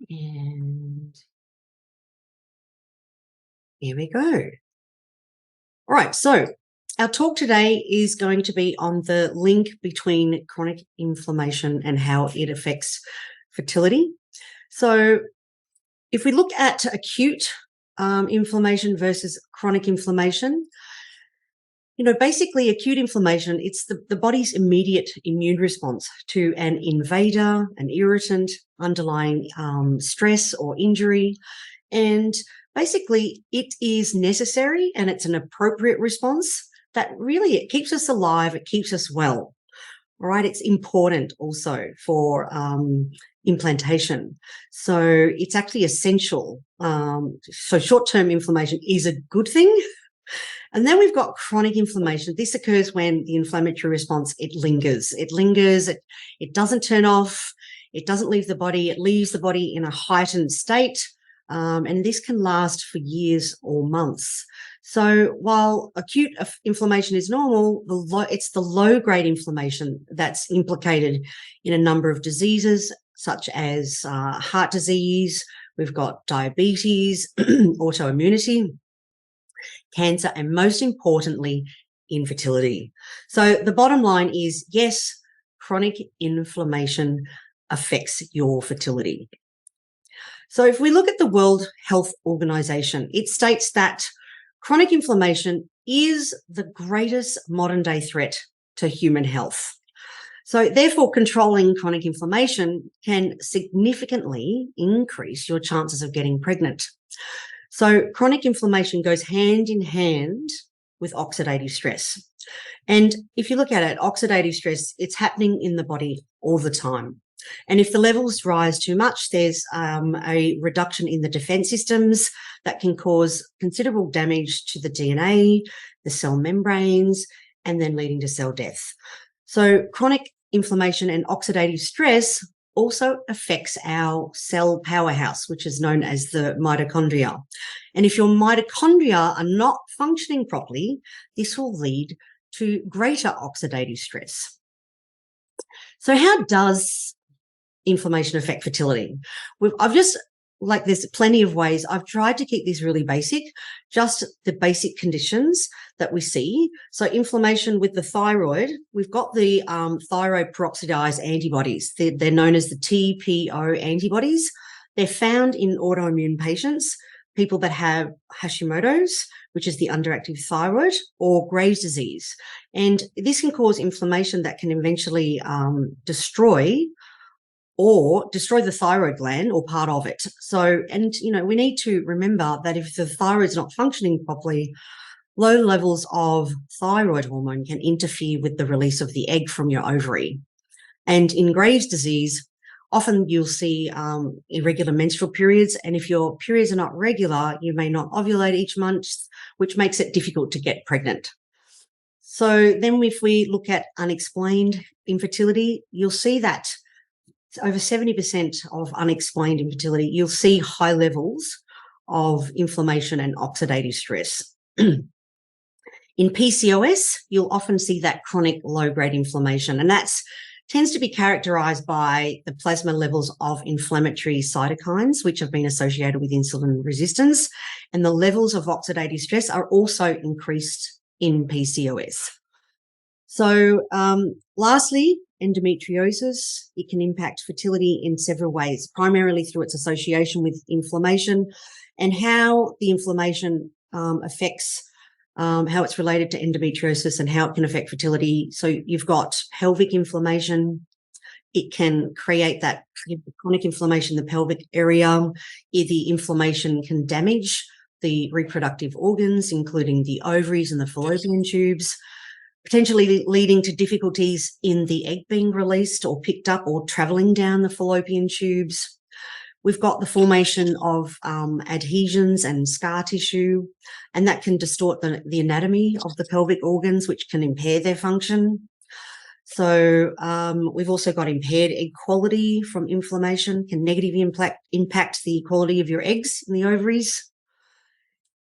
And here we go. All right, so our talk today is going to be on the link between chronic inflammation and how it affects fertility. So if we look at acute inflammation versus chronic inflammation, basically acute inflammation, it's the body's immediate immune response to an invader, an irritant, underlying stress or injury. And basically it is necessary and it's an appropriate response that really it keeps us alive, it keeps us well. All right, it's important also for implantation. So it's actually essential. So short-term inflammation is a good thing. And then we've got chronic inflammation. This occurs when the inflammatory response, it lingers. It doesn't turn off. It doesn't leave the body. It leaves the body in a heightened state. And this can last for years or months. So while acute inflammation is normal, it's the low-grade inflammation that's implicated in a number of diseases, such as heart disease. We've got diabetes, autoimmunity, cancer, and most importantly, infertility. So the bottom line is, yes, chronic inflammation affects your fertility. So if we look at the World Health Organization, it states that chronic inflammation is the greatest modern day threat to human health. So therefore, controlling chronic inflammation can significantly increase your chances of getting pregnant. So chronic inflammation goes hand in hand with oxidative stress. And if you look at it, oxidative stress, it's happening in the body all the time. And if the levels rise too much, there's a reduction in the defense systems that can cause considerable damage to the DNA, the cell membranes, and then leading to cell death. So chronic inflammation and oxidative stress also affects our cell powerhouse, which is known as the mitochondria. And if your mitochondria are not functioning properly, this will lead to greater oxidative stress. So how does inflammation affect fertility? There's plenty of ways. I've tried to keep this really basic, just the basic conditions that we see. So inflammation with the thyroid, we've got the thyroid peroxidase antibodies. They're known as the TPO antibodies. They're found in autoimmune patients, people that have Hashimoto's, which is the underactive thyroid, or Graves' disease. And this can cause inflammation that can eventually destroy the thyroid gland or part of it. So, we need to remember that if the thyroid's not functioning properly, low levels of thyroid hormone can interfere with the release of the egg from your ovary. And in Graves' disease, often you'll see irregular menstrual periods. And if your periods are not regular, you may not ovulate each month, which makes it difficult to get pregnant. So then if we look at unexplained infertility, you'll see that over 70% of unexplained infertility, you'll see high levels of inflammation and oxidative stress. In PCOS, you'll often see that chronic low-grade inflammation, and that tends to be characterized by the plasma levels of inflammatory cytokines, which have been associated with insulin resistance, and the levels of oxidative stress are also increased in PCOS. So lastly, endometriosis, it can impact fertility in several ways, primarily through its association with inflammation and how the inflammation affects how it's related to endometriosis and how it can affect fertility. So you've got pelvic inflammation. It can create that chronic inflammation in the pelvic area. The inflammation can damage the reproductive organs, including the ovaries and the fallopian tubes, potentially leading to difficulties in the egg being released or picked up or traveling down the fallopian tubes. We've got the formation of adhesions and scar tissue, and that can distort the anatomy of the pelvic organs, which can impair their function. So we've also got impaired egg quality from inflammation, can negatively impact the quality of your eggs in the ovaries.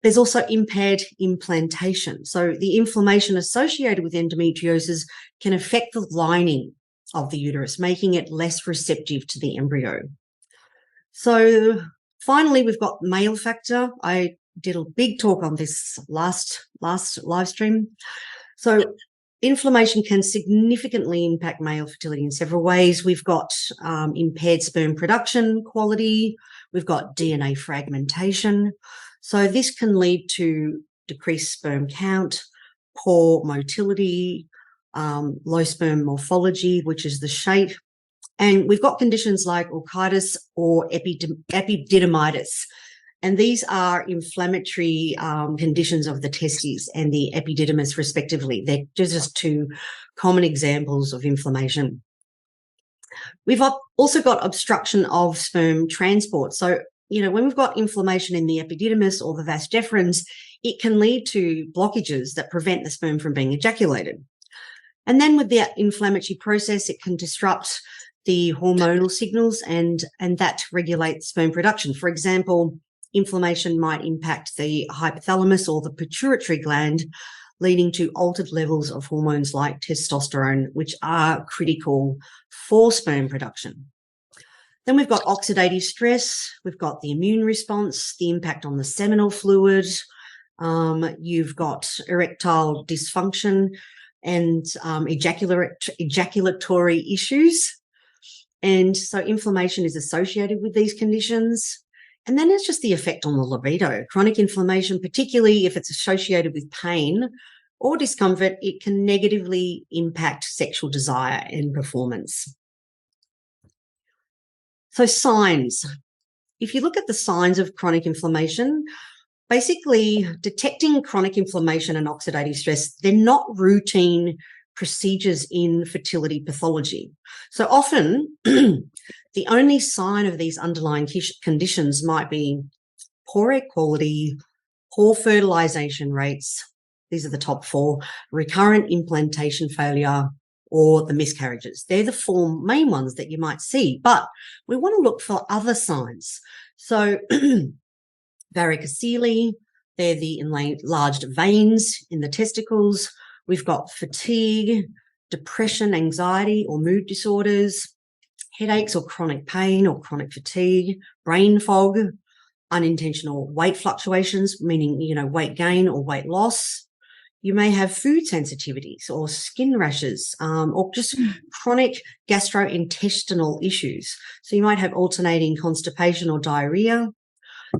There's also impaired implantation. So the inflammation associated with endometriosis can affect the lining of the uterus, making it less receptive to the embryo. So finally, we've got male factor. I did a big talk on this last live stream. So inflammation can significantly impact male fertility in several ways. We've got impaired sperm production quality. We've got DNA fragmentation. So this can lead to decreased sperm count, poor motility, low sperm morphology, which is the shape. And we've got conditions like orchitis or epididymitis. And these are inflammatory conditions of the testes and the epididymis, respectively. They're just two common examples of inflammation. We've also got obstruction of sperm transport. So, when we've got inflammation in the epididymis or the vas deferens, it can lead to blockages that prevent the sperm from being ejaculated. And then with the inflammatory process, it can disrupt the hormonal signals and that regulates sperm production. For example, inflammation might impact the hypothalamus or the pituitary gland, leading to altered levels of hormones like testosterone, which are critical for sperm production. Then we've got oxidative stress, we've got the immune response, the impact on the seminal fluid, you've got erectile dysfunction and ejaculatory issues. And so inflammation is associated with these conditions. And then it's just the effect on the libido. Chronic inflammation, particularly if it's associated with pain or discomfort, it can negatively impact sexual desire and performance. So signs. If you look at the signs of chronic inflammation, basically detecting chronic inflammation and oxidative stress, they're not routine procedures in fertility pathology. So often, the only sign of these underlying conditions might be poor egg quality, poor fertilization rates. These are the top four: recurrent implantation failure, or the miscarriages. They're the four main ones that you might see, but we want to look for other signs. So varicocele, they're the enlarged veins in the testicles. We've got fatigue, depression, anxiety or mood disorders, headaches or chronic pain or chronic fatigue, brain fog, unintentional weight fluctuations, meaning, weight gain or weight loss. You may have food sensitivities or skin rashes, or just chronic gastrointestinal issues. So you might have alternating constipation or diarrhea.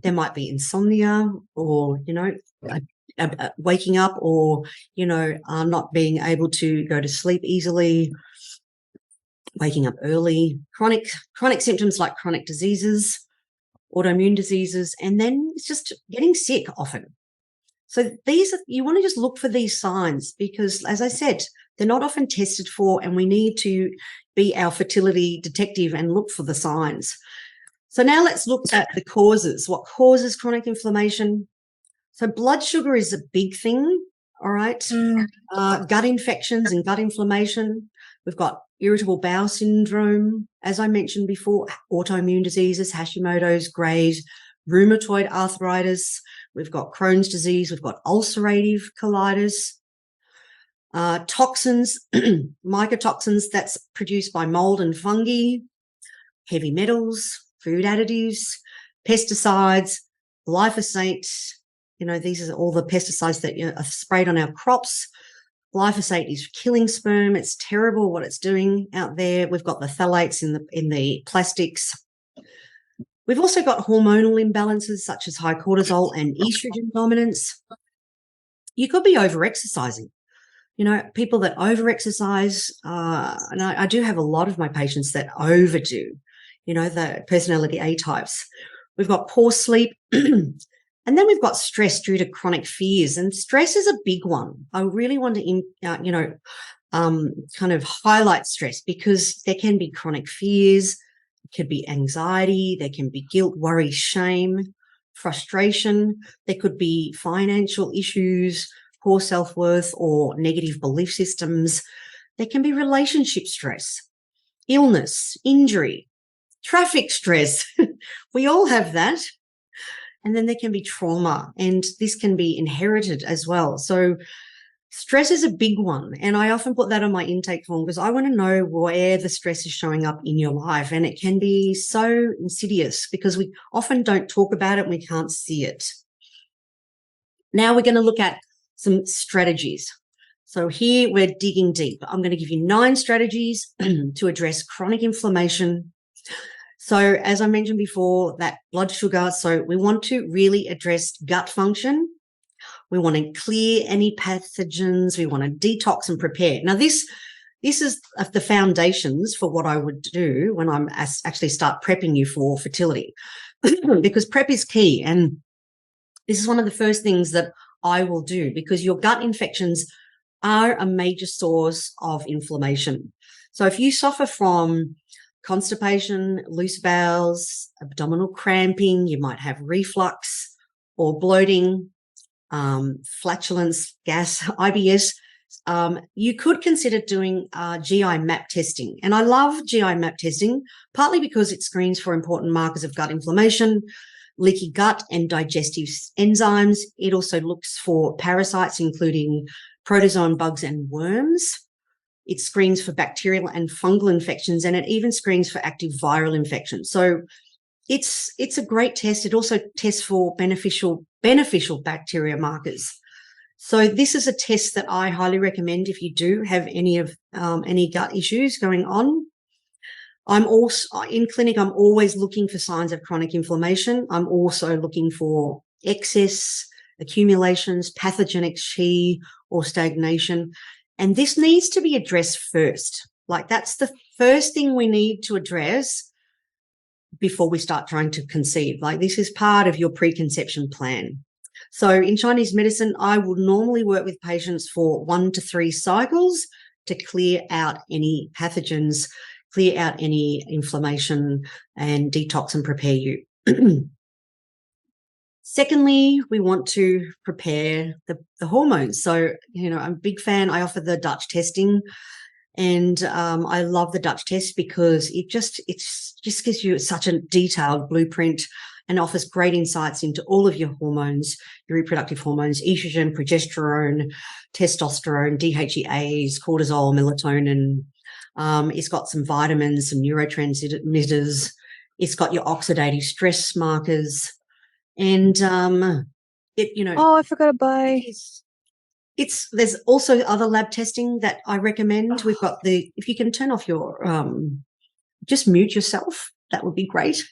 There might be insomnia or, waking up or, not being able to go to sleep easily, waking up early, chronic symptoms like chronic diseases, autoimmune diseases, and then it's just getting sick often. So you want to just look for these signs because, as I said, they're not often tested for, and we need to be our fertility detective and look for the signs. So now let's look at the causes. What causes chronic inflammation? So blood sugar is a big thing, all right? Gut infections and gut inflammation. We've got irritable bowel syndrome, as I mentioned before, autoimmune diseases, Hashimoto's, Graves', rheumatoid arthritis. We've got Crohn's disease. We've got ulcerative colitis. Toxins, mycotoxins that's produced by mold and fungi, heavy metals, food additives, pesticides, glyphosate. These are all the pesticides that are sprayed on our crops. Glyphosate is killing sperm. It's terrible what it's doing out there. We've got the phthalates in the plastics. We've also got hormonal imbalances such as high cortisol and estrogen dominance. You could be over-exercising. People that over-exercise, and I do have a lot of my patients that overdo, the personality A types. We've got poor sleep. And then we've got stress due to chronic fears. And stress is a big one. I really want to, kind of highlight stress because there can be chronic fears. It could be anxiety. There can be guilt, worry, shame, frustration. There could be financial issues, poor self-worth or negative belief systems. There can be relationship stress, illness, injury, traffic stress. We all have that. And then there can be trauma, and this can be inherited as well. So Stress is a big one, and I often put that on my intake form because I want to know where the stress is showing up in your life, and it can be so insidious because we often don't talk about it and we can't see it. Now we're going to look at some strategies. So here we're digging deep. I'm going to give you 9 strategies to address chronic inflammation. So as I mentioned before, that blood sugar, so we want to really address gut function. We want to clear any pathogens. We want to detox and prepare. Now, this is the foundations for what I would do when I'm actually start prepping you for fertility, because prep is key. And this is one of the first things that I will do, because your gut infections are a major source of inflammation. So if you suffer from constipation, loose bowels, abdominal cramping, you might have reflux or bloating, flatulence, gas, IBS, you could consider doing GI map testing. And I love GI map testing, partly because it screens for important markers of gut inflammation, leaky gut and digestive enzymes. It also looks for parasites, including protozoan bugs and worms. It screens for bacterial and fungal infections, and it even screens for active viral infections. So it's a great test. It also tests for beneficial bacteria markers. So this is a test that I highly recommend if you do have any gut issues going on. I'm also in clinic, I'm always looking for signs of chronic inflammation. I'm also looking for excess accumulations, pathogenic Qi or stagnation. And this needs to be addressed first. Like, that's the first thing we need to address before we start trying to conceive. Like, this is part of your preconception plan. So in Chinese medicine, I will normally work with patients for 1 to 3 cycles to clear out any pathogens, clear out any inflammation, and detox and prepare you. Secondly, we want to prepare the hormones. So, I'm a big fan. I offer the Dutch testing, and I love the Dutch test because it just gives you such a detailed blueprint and offers great insights into all of your hormones, your reproductive hormones, estrogen, progesterone, testosterone, DHEAs, cortisol, melatonin. It's got some vitamins, some neurotransmitters. It's got your oxidative stress markers. And Oh, I forgot to buy. There's also other lab testing that I recommend. We've got if you can turn off your just mute yourself, that would be great.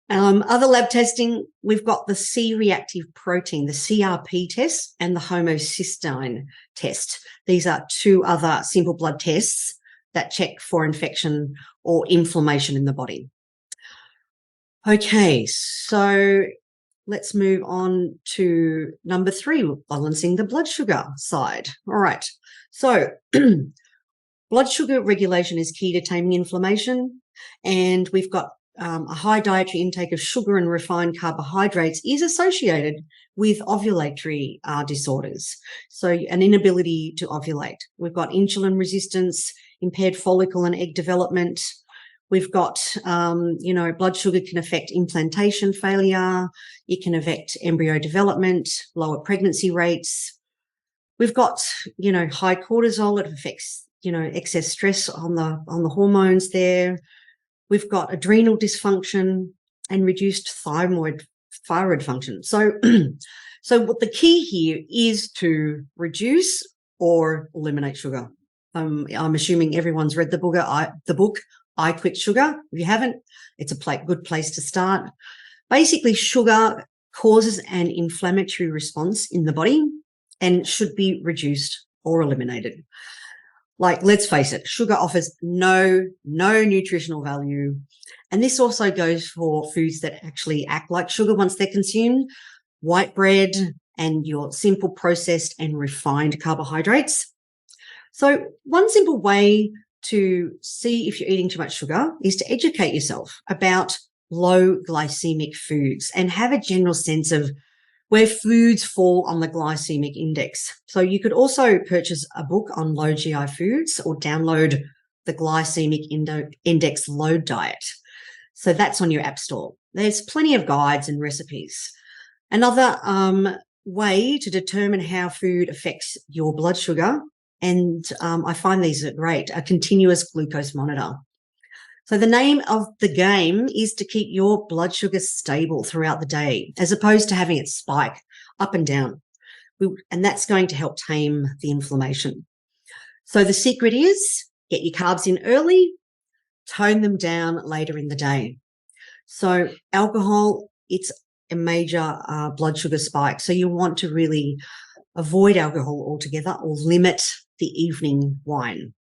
Other lab testing, we've got the C-reactive protein, the CRP test, and the homocysteine test. These are 2 other simple blood tests that check for infection or inflammation in the body. Okay, so let's move on to number 3, balancing the blood sugar side. All right, so blood sugar regulation is key to taming inflammation, and we've got a high dietary intake of sugar and refined carbohydrates is associated with ovulatory disorders. So an inability to ovulate. We've got insulin resistance, impaired follicle and egg development. We've got, blood sugar can affect implantation failure. It can affect embryo development, lower pregnancy rates. We've got, high cortisol. It affects, excess stress on the hormones there. We've got adrenal dysfunction and reduced thyroid function. So what the key here is to reduce or eliminate sugar. I'm assuming everyone's read the book, I Quit Sugar. If you haven't, it's a good place to start. Basically, sugar causes an inflammatory response in the body and should be reduced or eliminated. Like, let's face it, sugar offers no nutritional value. And this also goes for foods that actually act like sugar once they're consumed. White bread and your simple processed and refined carbohydrates. So one simple way to see if you're eating too much sugar is to educate yourself about low glycemic foods and have a general sense of where foods fall on the glycemic index. So you could also purchase a book on low GI foods or download the Glycemic Index Load Diet. So that's on your app store. There's plenty of guides and recipes. Another way to determine how food affects your blood sugar. And I find these are great, a continuous glucose monitor. So the name of the game is to keep your blood sugar stable throughout the day, as opposed to having it spike up and down. And that's going to help tame the inflammation. So the secret is get your carbs in early, tone them down later in the day. So alcohol, it's a major blood sugar spike. So you want to really avoid alcohol altogether or limit the evening wine.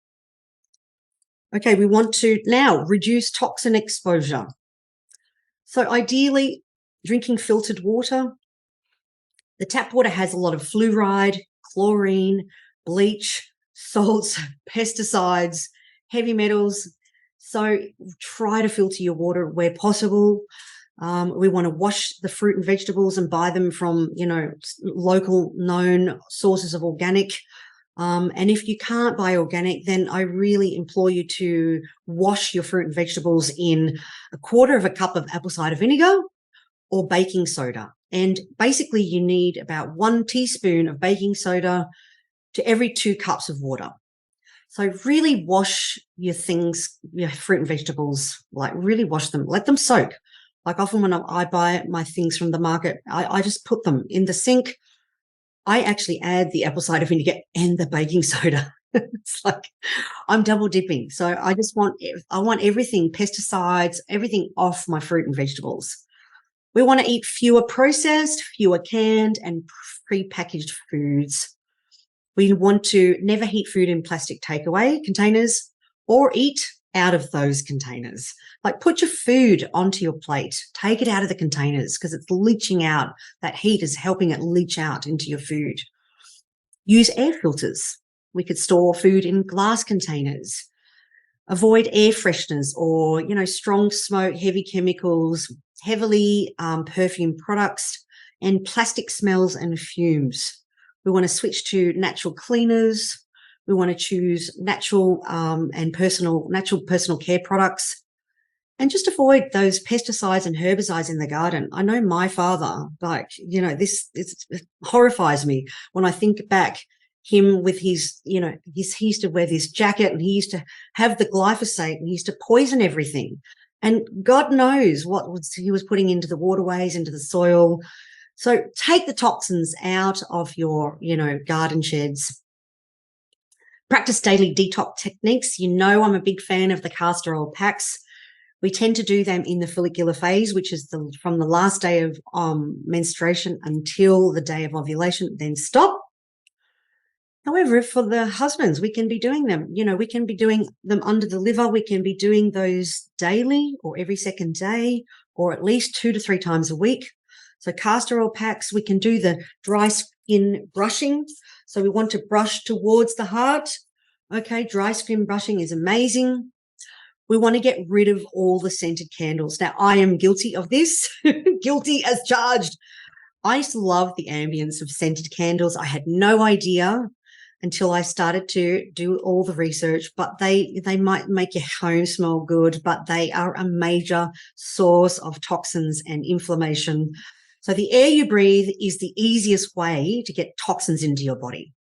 Okay, we want to now reduce toxin exposure. So ideally, drinking filtered water. The tap water has a lot of fluoride, chlorine, bleach, salts, pesticides, heavy metals. So try to filter your water where possible. We want to wash the fruit and vegetables and buy them from, local known sources of organic. And if you can't buy organic, then I really implore you to wash your fruit and vegetables in a quarter of a cup of apple cider vinegar or baking soda. And basically you need about 1 teaspoon of baking soda to every 2 cups of water. So really wash your things, your fruit and vegetables, like really wash them, let them soak. Like often when I buy my things from the market, I just put them in the sink. I actually add the apple cider vinegar and the baking soda. It's like I'm double dipping. So I want everything, pesticides, everything off my fruit and vegetables. We want to eat fewer processed, fewer canned and pre-packaged foods. We want to never heat food in plastic takeaway containers or eat out of those containers. Like put your food onto your plate, take it out of the containers because it's leaching out. That heat is helping it leach out into your food. Use air filters. We could store food in glass containers. Avoid air fresheners or, strong smoke, heavy chemicals, heavily perfumed products and plastic smells and fumes. We want to switch to natural cleaners. We want to choose natural personal care products and just avoid those pesticides and herbicides in the garden. I know my father, this horrifies me when I think back him with his, he used to wear this jacket and he used to have the glyphosate and he used to poison everything. And God knows what he was putting into the waterways, into the soil. So take the toxins out of your, garden sheds. Practice daily detox techniques. I'm a big fan of the castor oil packs. We tend to do them in the follicular phase, which is from the last day of menstruation until the day of ovulation, then stop. However, for the husbands, we can be doing them. We can be doing them under the liver. We can be doing those daily or every second day or at least 2 to 3 times a week. So castor oil packs, we can do the dry skin brushing. So we want to brush towards the heart. Okay, dry skin brushing is amazing. We want to get rid of all the scented candles. Now, I am guilty of this, guilty as charged. I used to love the ambience of scented candles. I had no idea until I started to do all the research, but they might make your home smell good, but they are a major source of toxins and inflammation. So the air you breathe is the easiest way to get toxins into your body.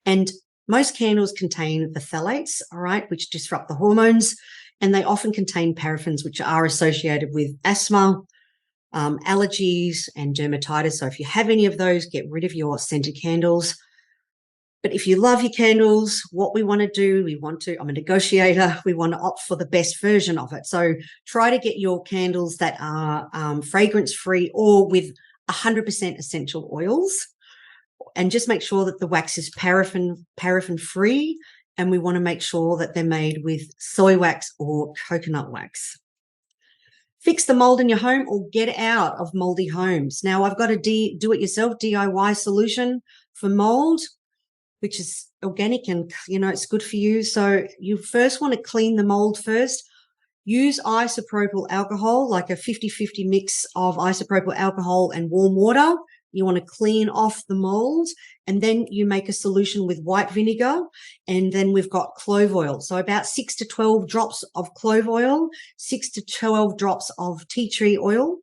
And most candles contain the phthalates, all right, which disrupt the hormones, and they often contain paraffins, which are associated with asthma, allergies, and dermatitis. So if you have any of those, get rid of your scented candles. But if you love your candles, what we want to do, I'm a negotiator, we want to opt for the best version of it. So try to get your candles that are fragrance-free or with 100% essential oils, and just make sure that the wax is paraffin-free, and we want to make sure that they're made with soy wax or coconut wax. Fix the mold in your home or get out of moldy homes. Now, I've got a do-it-yourself DIY solution for mold, which is organic and, it's good for you. So you first want to clean the mold first. Use isopropyl alcohol, like a 50-50 mix of isopropyl alcohol and warm water. You want to clean off the mold, and then you make a solution with white vinegar, and then we've got clove oil. So about 6 to 12 drops of clove oil, 6 to 12 drops of tea tree oil,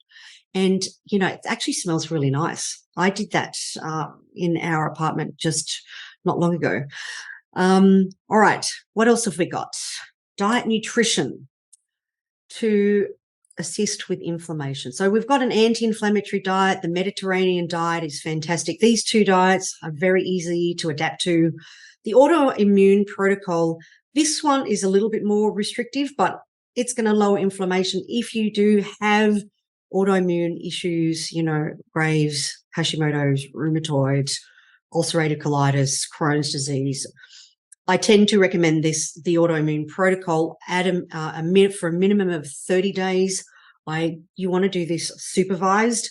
And, it actually smells really nice. I did that in our apartment just not long ago. All right. What else have we got? Diet nutrition to assist with inflammation. So we've got an anti-inflammatory diet. The Mediterranean diet is fantastic. These two diets are very easy to adapt to. The autoimmune protocol, this one is a little bit more restrictive, but it's going to lower inflammation if you do have autoimmune issues, Graves, Hashimoto's, rheumatoid, ulcerative colitis, Crohn's disease. I tend to recommend the autoimmune protocol at for a minimum of 30 days. You want to do this supervised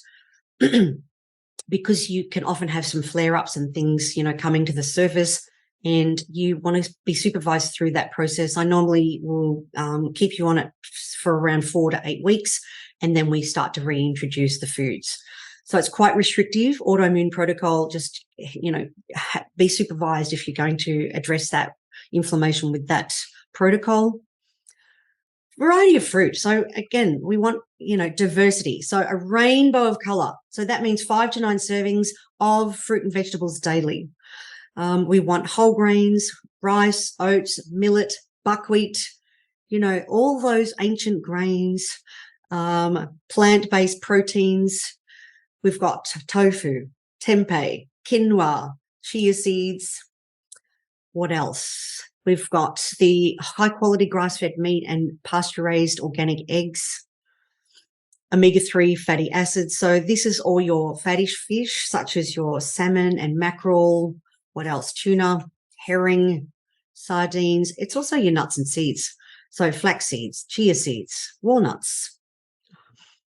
because you can often have some flare-ups and things, coming to the surface, and you want to be supervised through that process. I normally will keep you on it for around 4 to 8 weeks, and then we start to reintroduce the foods. So it's quite restrictive. Autoimmune protocol, just, be supervised if you're going to address that inflammation with that protocol. Variety of fruit. So again, we want, diversity. So a rainbow of color. So that means 5 to 9 servings of fruit and vegetables daily. We want whole grains, rice, oats, millet, buckwheat, all those ancient grains, plant-based proteins. We've got tofu, tempeh, quinoa, chia seeds. What else? We've got the high-quality grass-fed meat and pasture-raised organic eggs, omega-3 fatty acids. So this is all your fatty fish, such as your salmon and mackerel. What else? Tuna, herring, sardines. It's also your nuts and seeds. So flax seeds, chia seeds, walnuts.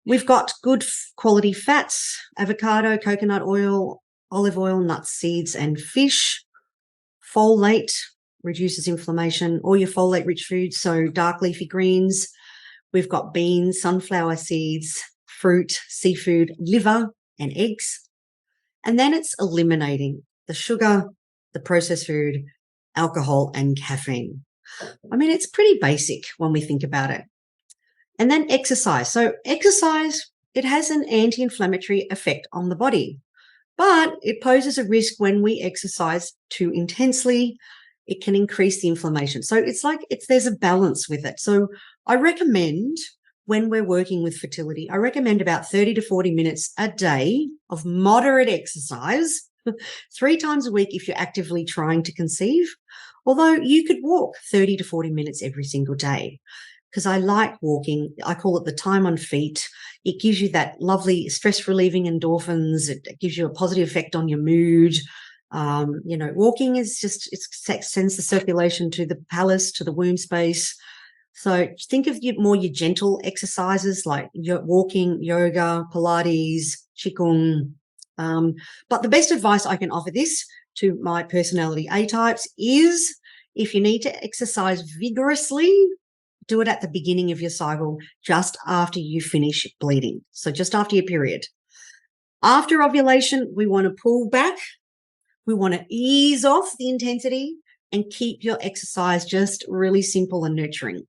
We've got good quality fats, avocado, coconut oil, olive oil, nuts, seeds, and fish. Folate reduces inflammation, all your folate-rich foods, so dark leafy greens. We've got beans, sunflower seeds, fruit, seafood, liver, and eggs. And then it's eliminating the sugar, the processed food, alcohol, and caffeine. I mean, it's pretty basic when we think about it. And then exercise. So exercise, it has an anti-inflammatory effect on the body, but it poses a risk when we exercise too intensely. It can increase the inflammation. So there's a balance with it. So I recommend, when we're working with fertility, I recommend about 30 to 40 minutes a day of moderate exercise, 3 times a week if you're actively trying to conceive, although you could walk 30 to 40 minutes every single day. Because I like walking. I call it the time on feet. It gives you that lovely stress-relieving endorphins. It gives you a positive effect on your mood. Walking is just, it sends the circulation to the palace, to the womb space. So think of your gentle exercises like walking, yoga, Pilates, Qigong. But the best advice I can offer this to my personality A types is, if you need to exercise vigorously, do it at the beginning of your cycle, just after you finish bleeding. So just after your period. After ovulation, we want to pull back. We want to ease off the intensity and keep your exercise just really simple and nurturing.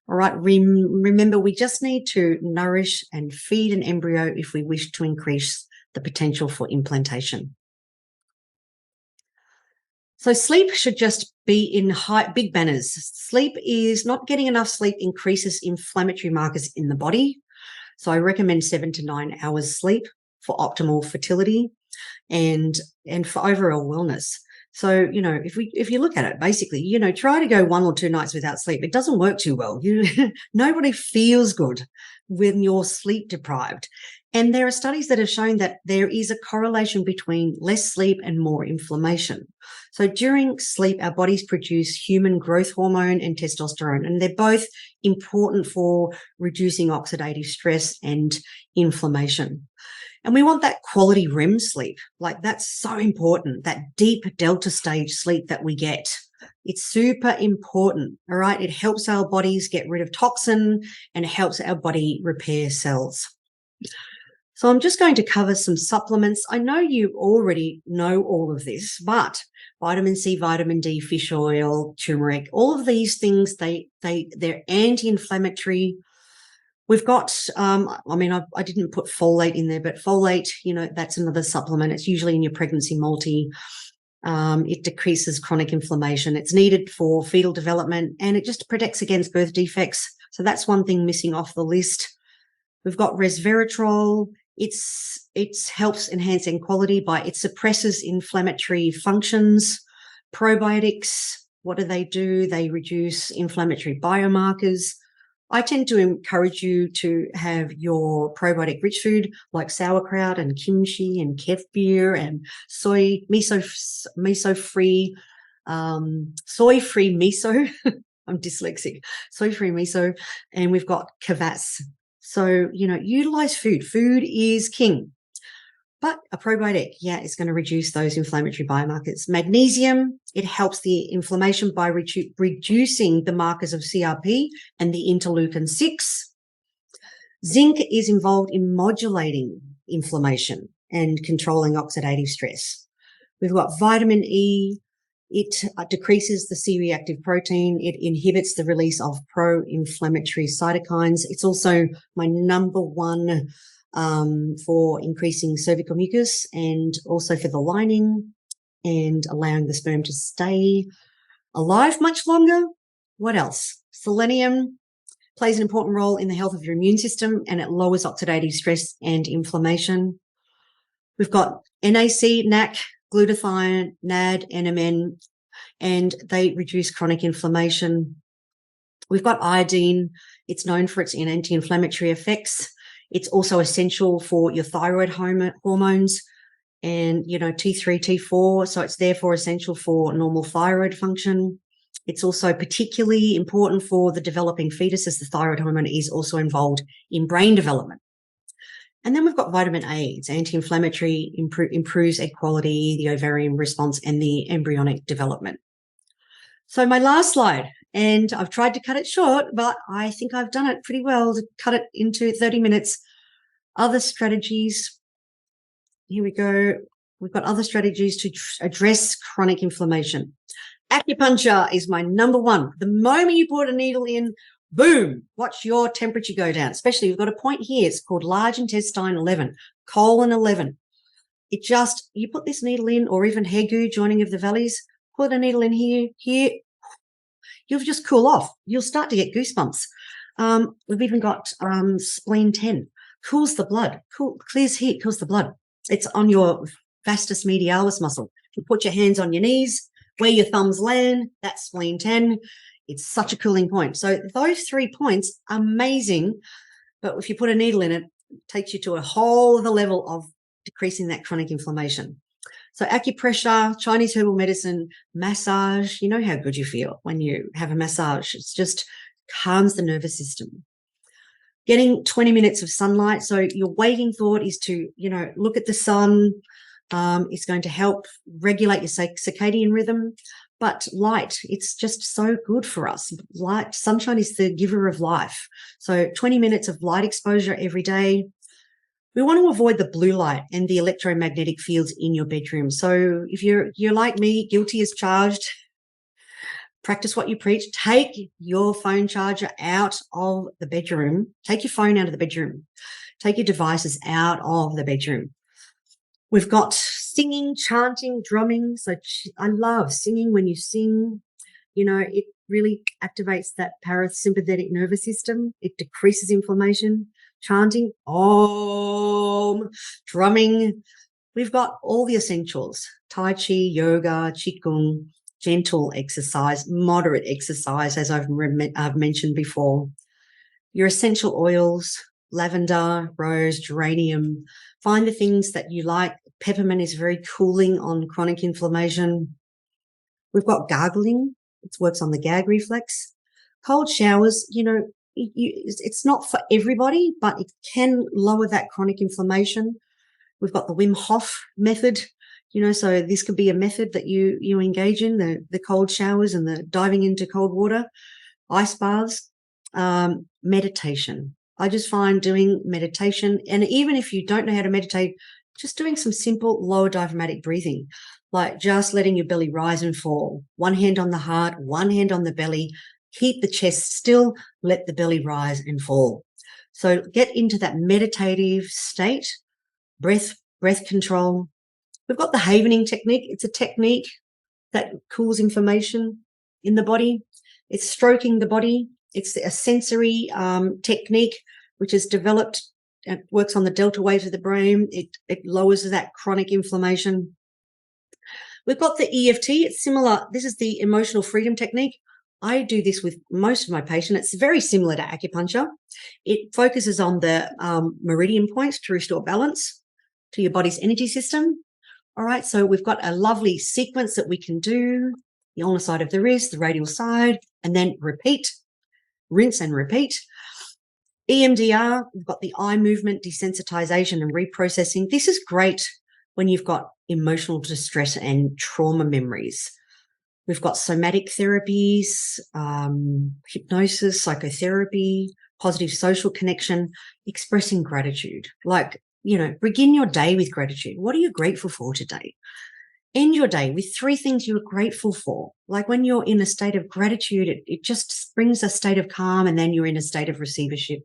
All right. Remember, we just need to nourish and feed an embryo if we wish to increase the potential for implantation. So sleep should just be in big banners. Not getting enough sleep increases inflammatory markers in the body. So I recommend 7 to 9 hours sleep for optimal fertility and for overall wellness. So, if you look at it, basically, try to go 1 or 2 nights without sleep. It doesn't work too well. Nobody feels good when you're sleep deprived. And there are studies that have shown that there is a correlation between less sleep and more inflammation. So during sleep, our bodies produce human growth hormone and testosterone, and they're both important for reducing oxidative stress and inflammation. And we want that quality REM sleep. That's so important, that deep delta stage sleep that we get. It's super important, all right? It helps our bodies get rid of toxin and it helps our body repair cells. So I'm just going to cover some supplements. I know you already know all of this, but vitamin C, vitamin D, fish oil, turmeric, all of these things, they're anti-inflammatory. We've got, I didn't put folate in there, but folate, that's another supplement. It's usually in your pregnancy multi. It decreases chronic inflammation. It's needed for fetal development, and it just protects against birth defects. So that's one thing missing off the list. We've got resveratrol. It helps enhance quality it suppresses inflammatory functions. Probiotics, what do? They reduce inflammatory biomarkers. I tend to encourage you to have your probiotic rich food like sauerkraut and kimchi and kefir and miso-free, soy-free miso. I'm dyslexic. Soy-free miso. And we've got kvass. So, utilize food. Food is king. But a probiotic, is going to reduce those inflammatory biomarkers. Magnesium, it helps the inflammation by reducing the markers of CRP and the interleukin-6. Zinc is involved in modulating inflammation and controlling oxidative stress. We've got vitamin E. It decreases the C-reactive protein. It inhibits the release of pro-inflammatory cytokines. It's also my number one for increasing cervical mucus and also for the lining and allowing the sperm to stay alive much longer. What else? Selenium plays an important role in the health of your immune system, and it lowers oxidative stress and inflammation. We've got NAC, NAC, glutathione, NAD, NMN, and they reduce chronic inflammation. We've got iodine. It's known for its anti-inflammatory effects. It's also essential for your thyroid hormones and, T3, T4. So it's therefore essential for normal thyroid function. It's also particularly important for the developing fetus, as the thyroid hormone is also involved in brain development. And then we've got vitamin A. It's anti-inflammatory, improves egg quality, the ovarian response, and the embryonic development. So my last slide. And I've tried to cut it short, but I think I've done it pretty well to cut it into 30 minutes. Other strategies. Here we go. We've got other strategies to address chronic inflammation. Acupuncture is my number one. The moment you put a needle in, boom, watch your temperature go down. Especially we've got a point here. It's called large intestine 11, colon 11. You put this needle in, or even Hegu, joining of the valleys, put a needle in here, you'll just cool off. You'll start to get goosebumps. We've even got spleen 10. Cools the blood. Clears heat, cools the blood. It's on your vastus medialis muscle. You put your hands on your knees, where your thumbs land, that's spleen 10. It's such a cooling point. So those 3 points, amazing. But if you put a needle in it, it takes you to a whole other level of decreasing that chronic inflammation. So acupressure, Chinese herbal medicine, massage, you know how good you feel when you have a massage. It's just calms the nervous system. Getting 20 minutes of sunlight. So your waking thought is to, look at the sun. It's going to help regulate your circadian rhythm. But light, it's just so good for us. Light, sunshine is the giver of life. So 20 minutes of light exposure every day. We want to avoid the blue light and the electromagnetic fields in your bedroom. So if you're like me, guilty as charged, practice what you preach. Take your phone charger out of the bedroom. Take your phone out of the bedroom. Take your devices out of the bedroom. We've got singing, chanting, drumming. So I love singing. When you sing, it really activates that parasympathetic nervous system. It decreases inflammation. Chanting, om, drumming. We've got all the essentials: Tai Chi, yoga, Qigong, gentle exercise, moderate exercise, as I've mentioned before. Your essential oils, lavender, rose, geranium. Find the things that you like. Peppermint is very cooling on chronic inflammation. We've got gargling. It works on the gag reflex. Cold showers, it's not for everybody, but it can lower that chronic inflammation. We've got the Wim Hof method, so this could be a method that you engage in, the cold showers and the diving into cold water, ice baths, meditation. I just find doing meditation, and even if you don't know how to meditate, just doing some simple lower diaphragmatic breathing, like just letting your belly rise and fall. One hand on the heart, one hand on the belly. Keep the chest still, let the belly rise and fall. So get into that meditative state, breath control. We've got the havening technique. It's a technique that cools inflammation in the body. It's stroking the body. It's a sensory technique which is developed. It works on the delta waves of the brain. It lowers that chronic inflammation. We've got the EFT. It's similar. This is the emotional freedom technique. I do this with most of my patients. It's very similar to acupuncture. It focuses on the meridian points to restore balance to your body's energy system. All right, so we've got a lovely sequence that we can do. The ulnar side of the wrist, the radial side, and then repeat, rinse and repeat. EMDR, we've got the eye movement, desensitization and reprocessing. This is great when you've got emotional distress and trauma memories. We've got somatic therapies, hypnosis, psychotherapy, positive social connection, expressing gratitude. Like, begin your day with gratitude. What are you grateful for today? End your day with 3 things you're grateful for. Like when you're in a state of gratitude, it just brings a state of calm, and then you're in a state of receivership.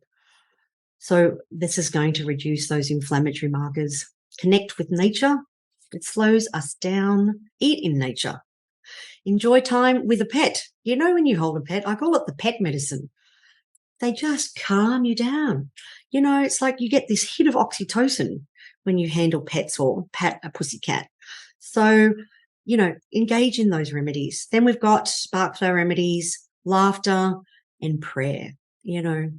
So this is going to reduce those inflammatory markers. Connect with nature. It slows us down. Eat in nature. Enjoy time with a pet. When you hold a pet, I call it the pet medicine. They just calm you down. It's like you get this hit of oxytocin when you handle pets or pat a pussycat. So, engage in those remedies. Then we've got spark flow remedies, laughter, and prayer.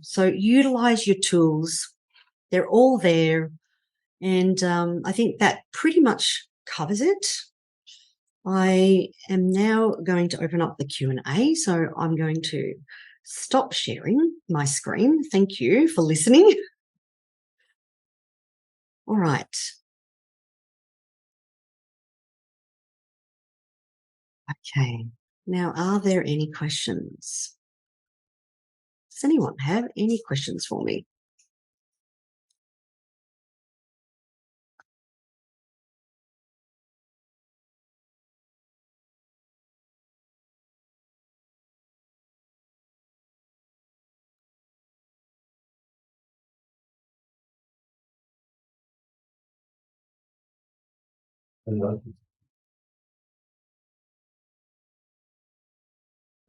So utilize your tools. They're all there. And I think that pretty much covers it. I am now going to open up the Q&A. So I'm going to stop sharing my screen. Thank you for listening. All right. Okay. Now, are there any questions? Does anyone have any questions for me?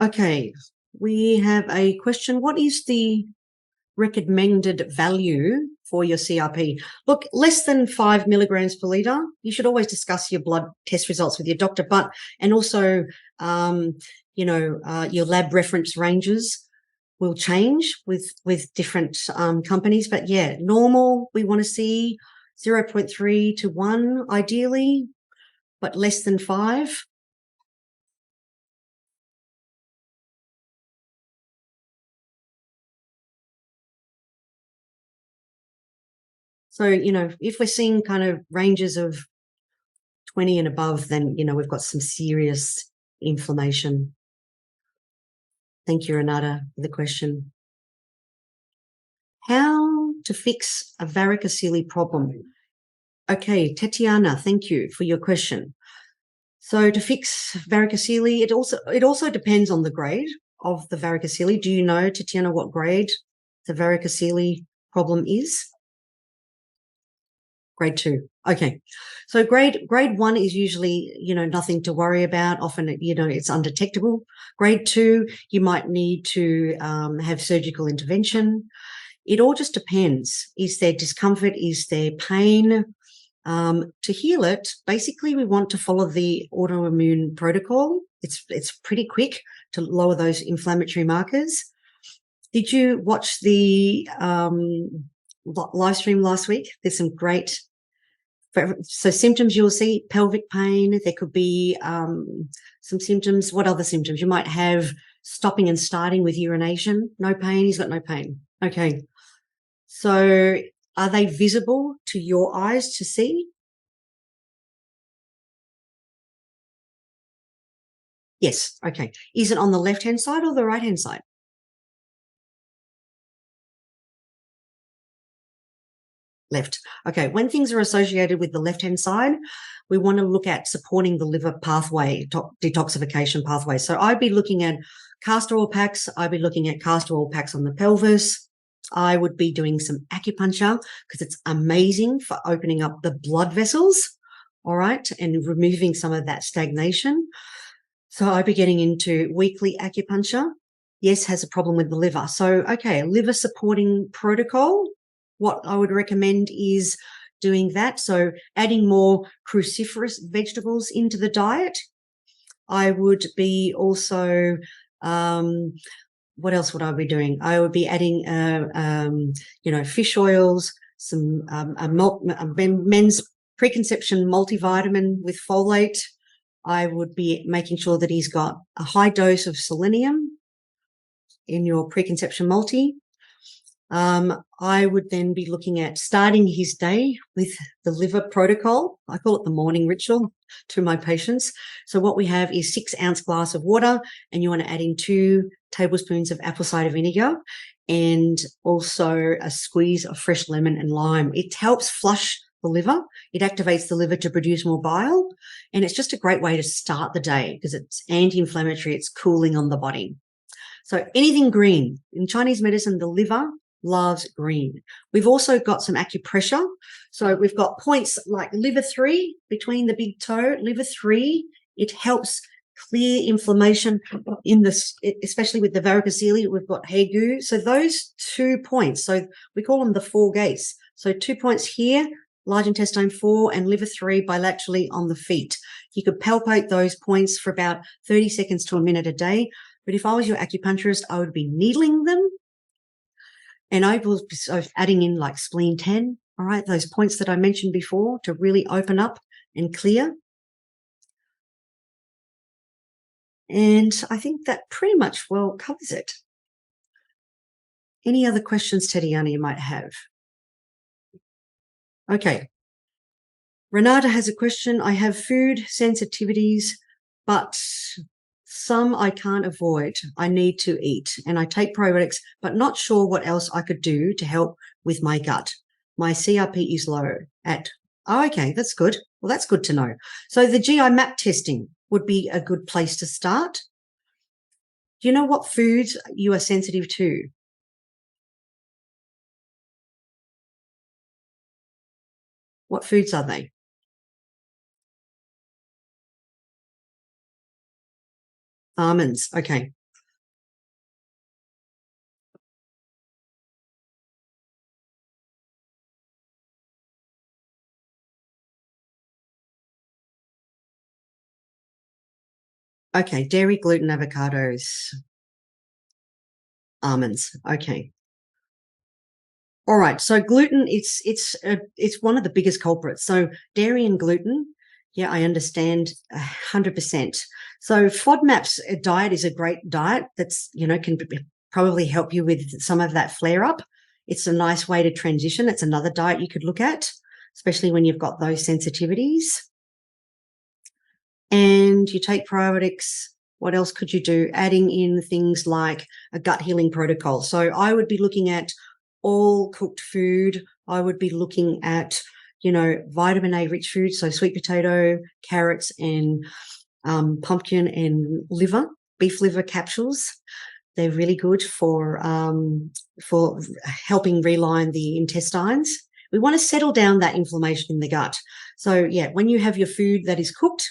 Okay, we have a question. What is the recommended value for your CRP? Look, less than 5 milligrams per litre. You should always discuss your blood test results with your doctor, and also, your lab reference ranges will change with different companies. But yeah, normal, we want to see 0.3 to 1 ideally, but less than 5. So, if we're seeing kind of ranges of 20 and above, then, we've got some serious inflammation. Thank you, Renata, for the question. How to fix a varicocele problem? Okay, Tatiana, thank you for your question. So to fix varicocele, it also depends on the grade of the varicocele. Do you know, Tatiana, what grade the varicocele problem is? Grade 2. Okay. So grade 1 is usually, nothing to worry about. Often, it's undetectable. Grade 2, you might need to have surgical intervention. It all just depends. Is there discomfort? Is there pain? To heal it, basically, we want to follow the autoimmune protocol. It's pretty quick to lower those inflammatory markers. Did you watch the live stream last week? There's some great. So symptoms you'll see: pelvic pain. There could be some symptoms. What other symptoms? You might have stopping and starting with urination. No pain. He's got no pain. Okay. So are they visible to your eyes to see? Yes. Okay. Is it on the left-hand side or the right-hand side? Left. Okay. When things are associated with the left-hand side, we want to look at supporting the liver pathway, detoxification pathway. So I'd be looking at castor oil packs. I'd be looking at castor oil packs on the pelvis. I would be doing some acupuncture because it's amazing for opening up the blood vessels, all right, and removing some of that stagnation. So I'd be getting into weekly acupuncture. Yes, has a problem with the liver. So, okay, liver supporting protocol. What I would recommend is doing that. So adding more cruciferous vegetables into the diet. I would be also, what else would I be doing? I would be adding, fish oils, some men's preconception multivitamin with folate. I would be making sure that he's got a high dose of selenium in your preconception multi. I would then be looking at starting his day with the liver protocol. I call it the morning ritual to my patients. So what we have is 6-ounce glass of water, and you want to add in 2 tablespoons of apple cider vinegar and also a squeeze of fresh lemon and lime. It helps flush the liver. It activates the liver to produce more bile, and it's just a great way to start the day because it's anti-inflammatory. It's cooling on the body. So anything green. In Chinese medicine, the liver loves green. We've also got some acupressure. So we've got points like liver 3 between the big toe. Liver 3, it helps clear inflammation in this, especially with the varicocele. We've got Hegu. So those 2 points, so we call them the 4 gates. So 2 points here, large intestine 4 and liver 3 bilaterally on the feet. You could palpate those points for about 30 seconds to a minute a day. But if I was your acupuncturist, I would be needling them. And I will be adding in like spleen 10, all right, those points that I mentioned before to really open up and clear. And I think that pretty much well covers it. Any other questions, Tatiana, you might have? Okay. Renata has a question. I have food sensitivities, but some I can't avoid. I need to eat, and I take probiotics, but not sure what else I could do to help with my gut. My CRP is low at, oh, okay, that's good. Well, that's good to know. So the GI map testing would be a good place to start. Do you know what foods you are sensitive to? What foods are they? Almonds. Okay. Okay. Dairy, gluten, avocados, almonds. Okay. All right. So gluten, it's one of the biggest culprits. So dairy and gluten. Yeah, I understand 100%. So FODMAP's diet is a great diet that's, can probably help you with some of that flare up. It's a nice way to transition. It's another diet you could look at, especially when you've got those sensitivities. And you take probiotics. What else could you do? Adding in things like a gut healing protocol. So I would be looking at all cooked food. I would be looking at, vitamin A rich food. So sweet potato, carrots, and pumpkin and liver, beef liver capsules. They're really good for helping realign the intestines. We want to settle down that inflammation in the gut. So yeah, when you have your food that is cooked,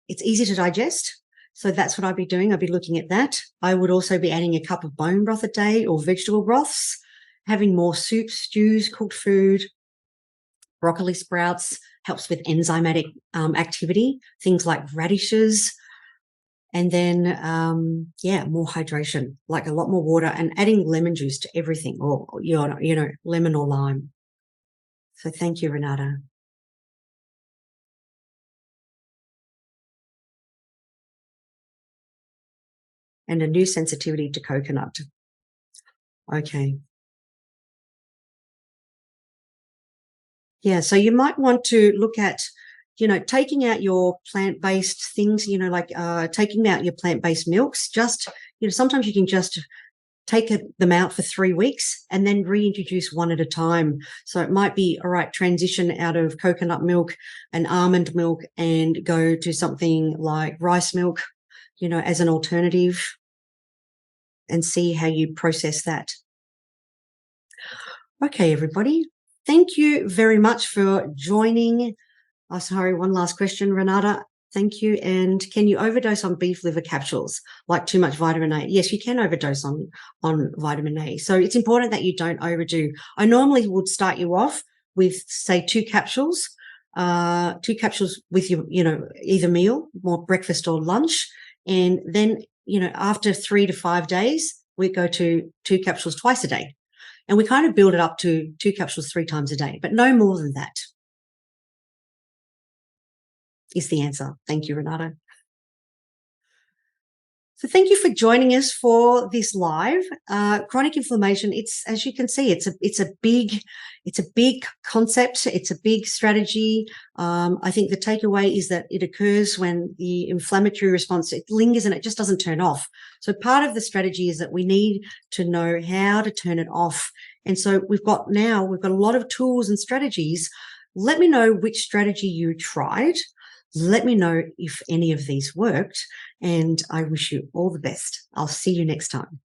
it's easy to digest. So that's what I'd be doing. I'd be looking at that. I would also be adding a cup of bone broth a day or vegetable broths, having more soups, stews, cooked food. Broccoli sprouts helps with enzymatic activity, things like radishes. And then, more hydration, like a lot more water, and adding lemon juice to everything, or, lemon or lime. So thank you, Renata. And a new sensitivity to coconut. Okay. Yeah, so you might want to look at, taking out your plant-based things, like taking out your plant-based milks. Just, sometimes you can just take them out for 3 weeks and then reintroduce one at a time. So it might be, all right, transition out of coconut milk and almond milk and go to something like rice milk, as an alternative, and see how you process that. Okay, everybody. Thank you very much for joining. Oh, sorry, one last question, Renata. Thank you. And can you overdose on beef liver capsules, like too much vitamin A? Yes, you can overdose on vitamin A. So it's important that you don't overdo. I normally would start you off with, say, 2 capsules with your, either meal, more breakfast or lunch. And then, after 3 to 5 days, we go to 2 capsules twice a day. And we kind of build it up to 2 capsules 3 times a day, but no more than that is the answer. Thank you, Renato. So thank you for joining us for this live. Chronic inflammation, it's, as you can see, it's a big concept. It's a big strategy. I think the takeaway is that it occurs when the inflammatory response, it lingers and it just doesn't turn off. So part of the strategy is that we need to know how to turn it off. And so we've got a lot of tools and strategies. Let me know which strategy you tried. Let me know if any of these worked, and I wish you all the best. I'll see you next time.